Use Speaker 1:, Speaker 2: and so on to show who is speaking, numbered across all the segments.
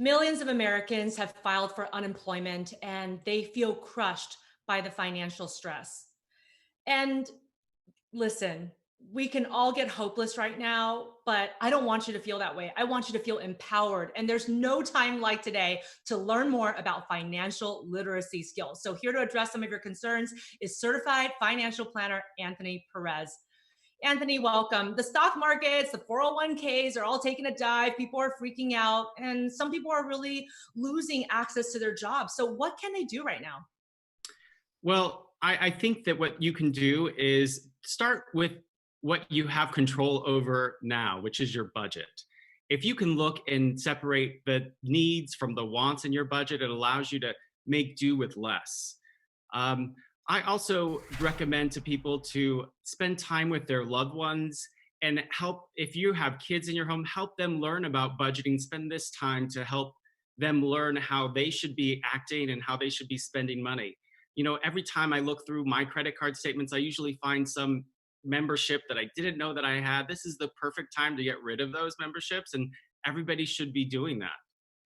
Speaker 1: Millions of Americans have filed for unemployment and they feel crushed by the financial stress. And listen, we can all get hopeless right now, but I don't want you to feel that way. I want you to feel empowered. And there's no time like today to learn more about financial literacy skills. So, here to address some of your concerns is certified financial planner Anthony Perez. Anthony, welcome. The stock markets, the 401ks are all taking a dive. People are freaking out, and some people are really losing access to their jobs. So, what can they do right now?
Speaker 2: Well, I think that what you can do is start with what you have control over now, which is your budget. If you can look and separate the needs from the wants in your budget, it allows you to make do with less. Um, I also recommend to people to spend time with their loved ones and help, if you have kids in your home, help them learn about budgeting. Spend this time to help them learn how they should be acting and how they should be spending money. Every time I look through my credit card statements, I usually find some membership that I didn't know that I had. This is the perfect time to get rid of those memberships, and everybody should be doing that.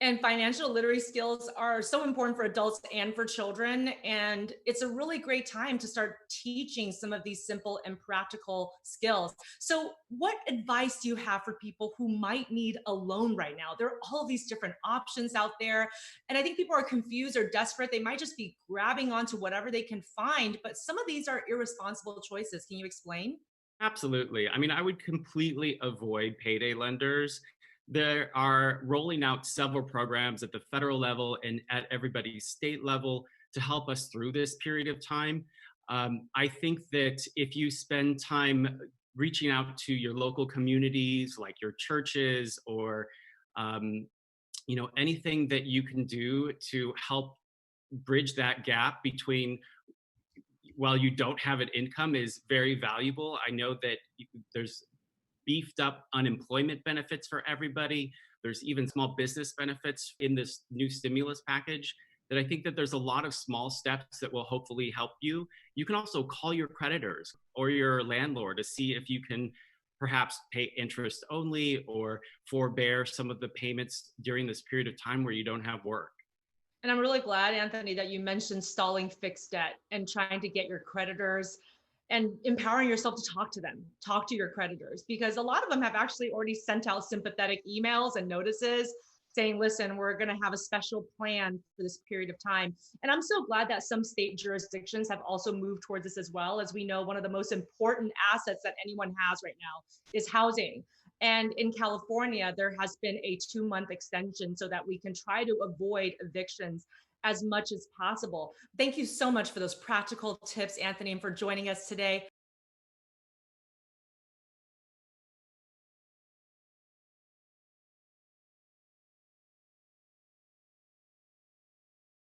Speaker 1: And financial literacy skills are so important for adults and for children. And it's a really great time to start teaching some of these simple and practical skills. So, what advice do you have for people who might need a loan right now? There are all these different options out there. And I think people are confused or desperate. They might just be grabbing onto whatever they can find. But some of these are irresponsible choices. Can you explain?
Speaker 2: Absolutely. I mean, I would completely avoid payday lenders. They are rolling out several programs at the federal level and at everybody's state level to help us through this period of time. I think that if you spend time reaching out to your local communities, like your churches, or um, anything that you can do to help bridge that gap between while you don't have an income is very valuable. I know that there's beefed up unemployment benefits for everybody. There's even small business benefits in this new stimulus package that I think that there's a lot of small steps that will hopefully help you. You can also call your creditors or your landlord to see if you can perhaps pay interest only or forbear some of the payments during this period of time where you don't have work.
Speaker 1: And I'm really glad, Anthony, that you mentioned stalling fixed debt and trying to get your creditors and empowering yourself to talk to them, talk to your creditors, because a lot of them have actually already sent out sympathetic emails and notices saying, listen, we're going to have a special plan for this period of time. And I'm so glad that some state jurisdictions have also moved towards this as well. As we know, one of the most important assets that anyone has right now is housing. And in California, there has been a 2-month extension so that we can try to avoid evictions as much as possible. Thank you so much for those practical tips, Anthony, and for joining us today.